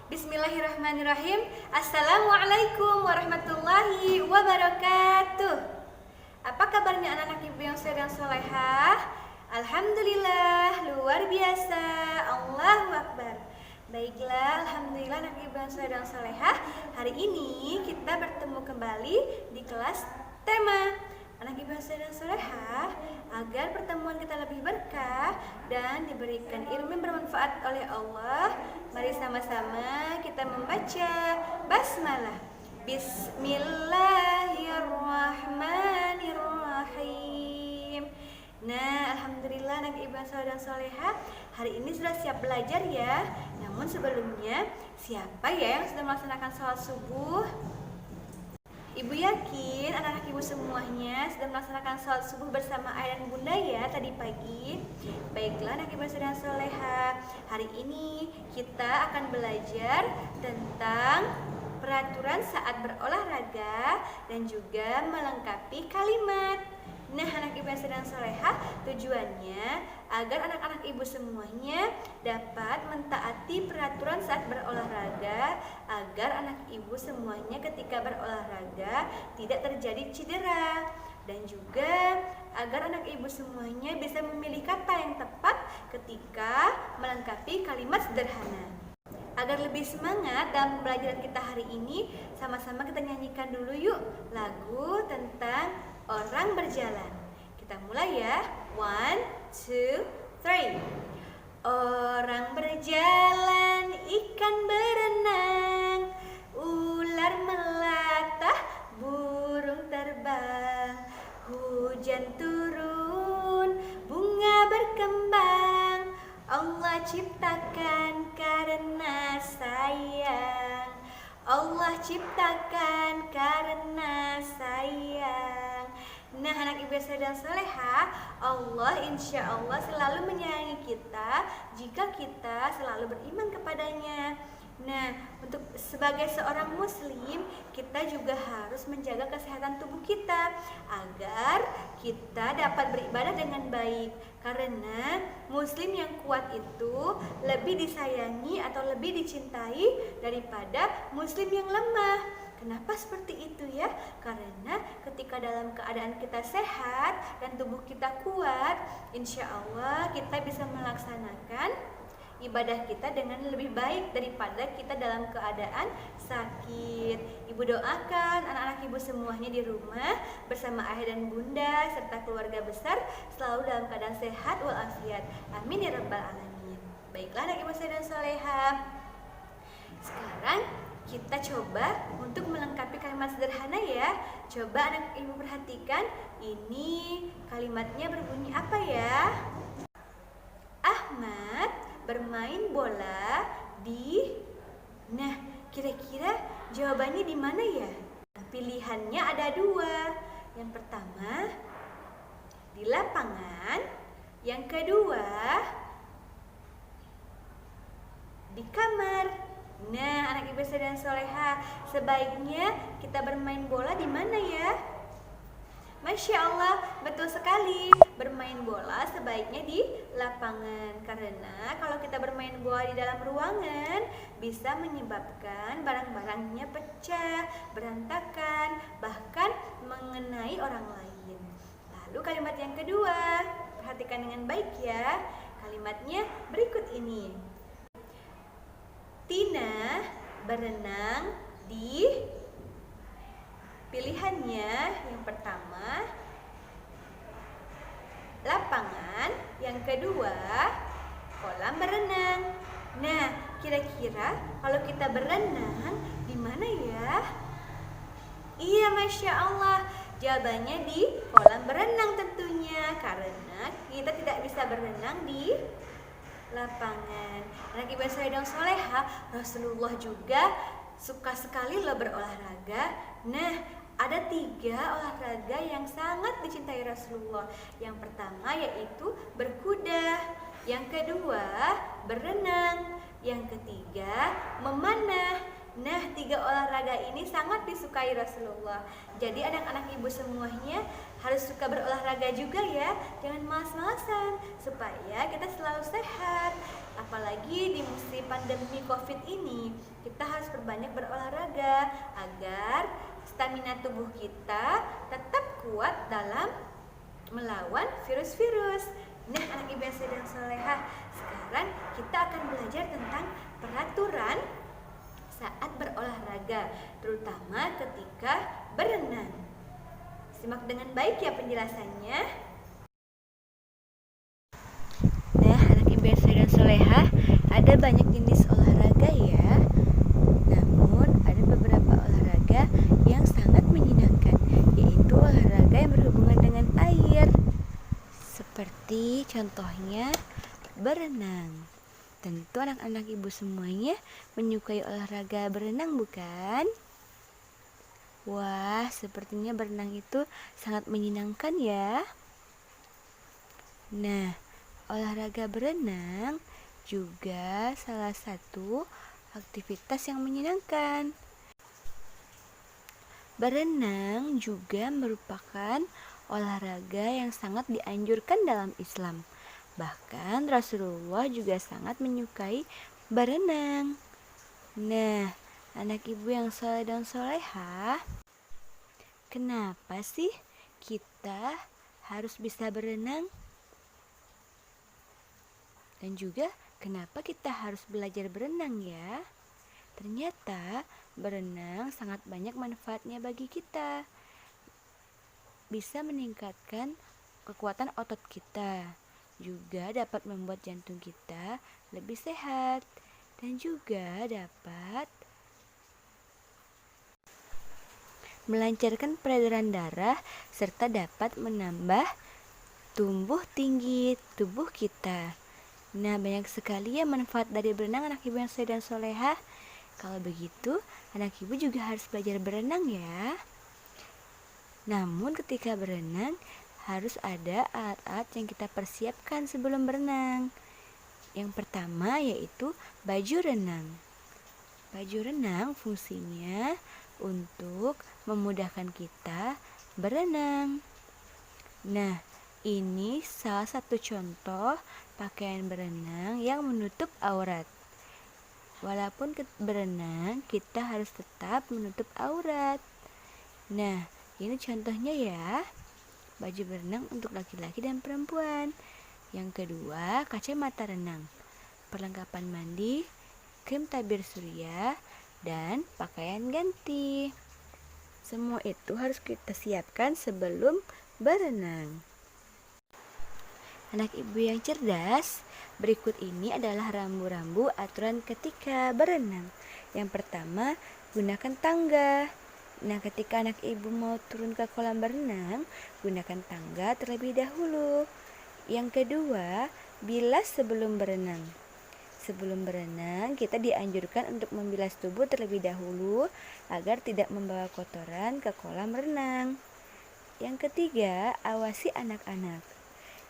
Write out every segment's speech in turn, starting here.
Bismillahirrahmanirrahim. Assalamualaikum warahmatullahi wabarakatuh. Apa kabarnya anak-anak ibu yang sedang solehah? Alhamdulillah, luar biasa. Allahu Akbar. Baiklah, alhamdulillah anak ibu yang sedang solehah. Hari ini kita bertemu kembali di kelas tema anak ibu yang sedang solehah. Agar pertemuan kita lebih berkah dan diberikan ilmu yang bermanfaat oleh Allah, mari sama-sama kita membaca basmalah. Bismillahirrahmanirrahim. Nah, alhamdulillah anak ibu yang sedang solehah, hari ini sudah siap belajar ya. Namun sebelumnya, siapa ya yang sudah melaksanakan sholat subuh? Ibu yakin anak-anak ibu semuanya sudah melaksanakan sholat subuh bersama ayah dan bunda ya tadi pagi. Baiklah anak ibu sedang soleha, hari ini kita akan belajar tentang peraturan saat berolahraga dan juga melengkapi kalimat. Nah, anak ibu yang sedang soleha, tujuannya agar anak-anak ibu semuanya dapat mentaati peraturan saat berolahraga, agar anak ibu semuanya ketika berolahraga tidak terjadi cedera, dan juga agar anak ibu semuanya bisa memilih kata yang tepat ketika melengkapi kalimat sederhana. Agar lebih semangat dalam pembelajaran kita hari ini, sama-sama kita nyanyikan dulu yuk lagu tentang orang berjalan. Kita mulai ya. 1, 2, 3. Orang berjalan, ikan berenang, ular melatah, burung terbang, hujan turun, bunga berkembang. Allah ciptakan karena sayang. Allah ciptakan karena sayang. Nah, anak ibu yang sedang soleha, Allah insya Allah selalu menyayangi kita jika kita selalu beriman kepadanya. Nah, untuk sebagai seorang muslim, kita juga harus menjaga kesehatan tubuh kita agar kita dapat beribadah dengan baik. Karena muslim yang kuat itu lebih disayangi atau lebih dicintai daripada muslim yang lemah. Kenapa seperti itu ya? Karena ketika dalam keadaan kita sehat dan tubuh kita kuat, insya Allah kita bisa melaksanakan ibadah kita dengan lebih baik daripada kita dalam keadaan sakit. Ibu doakan anak-anak ibu semuanya di rumah bersama ayah dan bunda serta keluarga besar selalu dalam keadaan sehat walafiat. Amin ya rabbal alamin. Baiklah anak ibu saya dan solehah. Sekarang kita coba untuk melengkapi kalimat sederhana ya. Coba anak ibu perhatikan, ini kalimatnya berbunyi apa ya? Ahmad bermain bola di... Nah, kira-kira jawabannya di mana ya? Pilihannya ada dua. Yang pertama, di lapangan. Yang kedua, di kamar. Nah, anak ibu sedang soleha, sebaiknya kita bermain bola di mana ya? Masya Allah, betul sekali. Bermain bola sebaiknya di lapangan. Karena kalau kita bermain bola di dalam ruangan, bisa menyebabkan barang-barangnya pecah, berantakan, bahkan mengenai orang lain. Lalu kalimat yang kedua, perhatikan dengan baik ya. Kalimatnya berikut ini. Tina berenang di... Pilihannya yang pertama lapangan, yang kedua kolam berenang. Nah, kira-kira kalau kita berenang di mana ya? Iya, Masya Allah, jawabannya di kolam berenang tentunya, karena kita tidak bisa berenang di lapangan. Anak ibu saya dong soleha, Rasulullah juga suka sekali loh berolahraga. Nah, ada 3 olahraga yang sangat dicintai Rasulullah. Yang pertama yaitu berkuda, yang kedua berenang, yang ketiga memanah. Nah, 3 olahraga ini sangat disukai Rasulullah. Jadi anak-anak ibu semuanya harus suka berolahraga juga ya. Jangan malas-malasan supaya kita selalu sehat. Apalagi di musim pandemi Covid ini, kita harus perbanyak berolahraga agar stamina tubuh kita tetap kuat dalam melawan virus-virus. Nah, anak ibu yang sedang solehah, sekarang kita akan belajar tentang peraturan saat berolahraga, terutama ketika berenang. Simak dengan baik ya penjelasannya. Nah, anak ibu yang sedang solehah, ada banyak jenis olahraga ya. Namun, ada beberapa olahraga yang sangat menyenangkan, yaitu olahraga yang berhubungan dengan air. Seperti contohnya berenang. Tentu anak-anak ibu semuanya menyukai olahraga berenang, bukan? Wah, sepertinya berenang itu sangat menyenangkan ya. Nah, olahraga berenang juga salah satu aktivitas yang menyenangkan. Berenang juga merupakan olahraga yang sangat dianjurkan dalam Islam. Bahkan Rasulullah juga sangat menyukai berenang. Nah, anak ibu yang soleh dan solehah, kenapa sih kita harus bisa berenang? Dan juga kenapa kita harus belajar berenang ya? Ternyata berenang sangat banyak manfaatnya bagi kita. Bisa meningkatkan kekuatan otot kita, juga dapat membuat jantung kita lebih sehat, dan juga dapat melancarkan peredaran darah serta dapat menambah tumbuh tinggi tubuh kita. Nah, banyak sekali ya manfaat dari berenang anak ibu yang sedang solehah. Kalau begitu, anak ibu juga harus belajar berenang ya. Namun ketika berenang, harus ada alat-alat yang kita persiapkan sebelum berenang. Yang pertama yaitu baju renang. Baju renang fungsinya untuk memudahkan kita berenang. Nah, ini salah satu contoh pakaian berenang yang menutup aurat. Walaupun berenang, kita harus tetap menutup aurat. Nah, ini contohnya ya. Baju berenang untuk laki-laki dan perempuan. Yang kedua, kacamata renang, perlengkapan mandi, krim tabir surya, dan pakaian ganti. Semua itu harus kita siapkan sebelum berenang. Anak ibu yang cerdas, berikut ini adalah rambu-rambu aturan ketika berenang. Yang pertama, gunakan tangga. Nah, ketika anak ibu mau turun ke kolam berenang, gunakan tangga terlebih dahulu. Yang kedua, bilas sebelum berenang. Sebelum berenang, kita dianjurkan untuk membilas tubuh terlebih dahulu agar tidak membawa kotoran ke kolam renang. Yang ketiga, awasi anak-anak.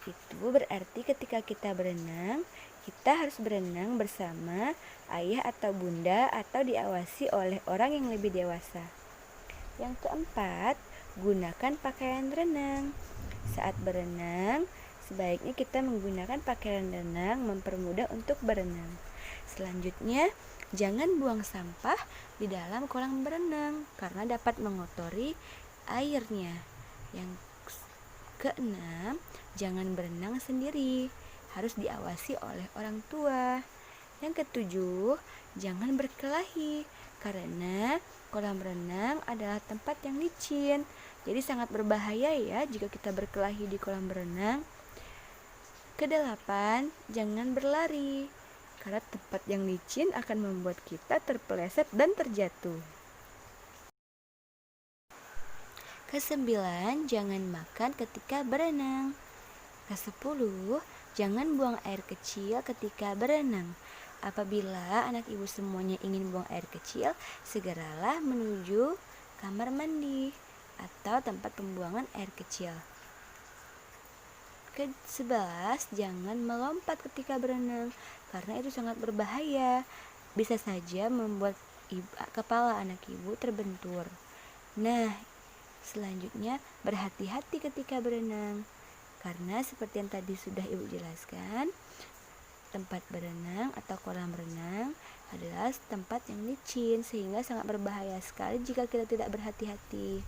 Itu berarti ketika kita berenang, kita harus berenang bersama ayah atau bunda atau diawasi oleh orang yang lebih dewasa. Yang keempat, gunakan pakaian renang. Saat berenang, sebaiknya kita menggunakan pakaian renang mempermudah untuk berenang. Selanjutnya, jangan buang sampah di dalam kolam berenang karena dapat mengotori airnya. Yang keenam, jangan berenang sendiri, harus diawasi oleh orang tua. Yang ketujuh, jangan berkelahi karena kolam renang adalah tempat yang licin. Jadi sangat berbahaya ya jika kita berkelahi di kolam berenang. Kedelapan, jangan berlari karena tempat yang licin akan membuat kita terpeleset dan terjatuh. Kesembilan, jangan makan ketika berenang. Kesepuluh, jangan buang air kecil ketika berenang. Apabila anak ibu semuanya ingin buang air kecil, segeralah menuju kamar mandi atau tempat pembuangan air kecil. Ke-11, jangan melompat ketika berenang karena itu sangat berbahaya. Bisa saja membuat kepala anak ibu terbentur. Nah, selanjutnya berhati-hati ketika berenang. Karena seperti yang tadi sudah ibu jelaskan, tempat berenang atau kolam renang adalah tempat yang licin sehingga sangat berbahaya sekali jika kita tidak berhati-hati.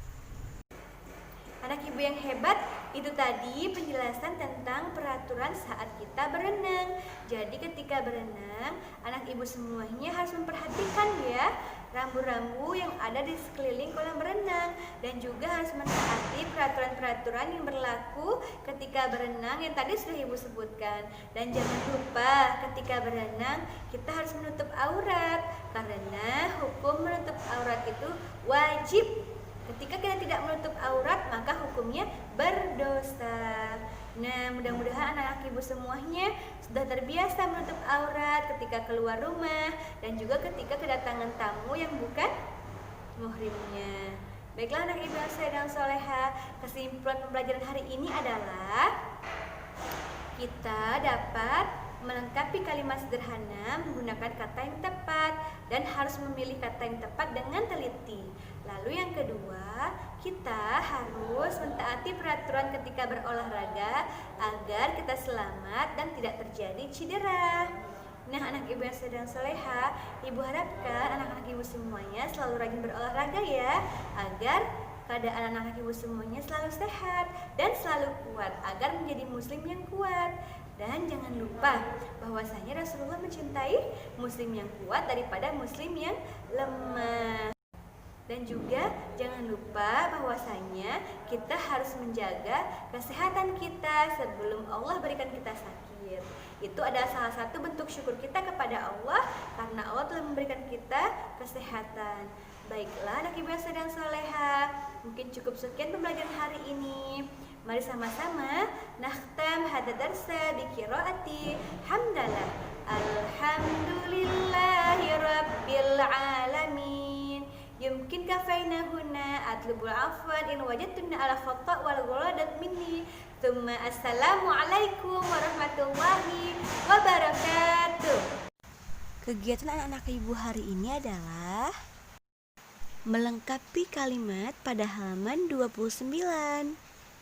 Anak ibu yang hebat, itu tadi penjelasan tentang peraturan saat kita berenang. Jadi ketika berenang, anak ibu semuanya harus memperhatikan ya rambu-rambu yang ada di sekeliling kolam berenang, dan juga harus menaati peraturan-peraturan yang berlaku ketika berenang yang tadi sudah ibu sebutkan. Dan jangan lupa ketika berenang kita harus menutup aurat, karena hukum menutup aurat itu wajib. Ketika kita tidak menutup aurat, maka hukumnya berdosa. Nah, mudah-mudahan anak-anak ibu semuanya sudah terbiasa menutup aurat ketika keluar rumah dan juga ketika kedatangan tamu yang bukan muhrimnya. Baiklah anak ibu yang soleh dan soleha, kesimpulan pembelajaran hari ini adalah kita dapat melengkapi kalimat sederhana menggunakan kata yang tepat dan harus memilih kata yang tepat dengan teliti. Lalu yang kedua, kita harus mentaati peraturan ketika berolahraga agar kita selamat dan tidak terjadi cedera. Nah, anak ibu yang sedang soleha, ibu harapkan anak-anak ibu semuanya selalu rajin berolahraga ya, agar keadaan anak-anak ibu semuanya selalu sehat dan selalu kuat, agar menjadi muslim yang kuat. Dan jangan lupa bahwasanya Rasulullah mencintai muslim yang kuat daripada muslim yang lemah. Dan juga jangan lupa bahwasanya kita harus menjaga kesehatan kita sebelum Allah berikan kita sakit. Itu adalah salah satu bentuk syukur kita kepada Allah karena Allah telah memberikan kita kesehatan. Baiklah anak ibu yang sedang soleha, mungkin cukup sekian pembelajaran hari ini. Mari sama-sama nakhtam hadza darsa bi qiraati hamdalah alhamdulillahi rabbil alamin. Yumkin kafaina huna atlubul afwan in wajadtunna ala khata' wal ghaladat minni. Tsumma assalamu alaikum warahmatullahi wabarakatuh. Kegiatan anak-anak ibu hari ini adalah melengkapi kalimat pada halaman 29.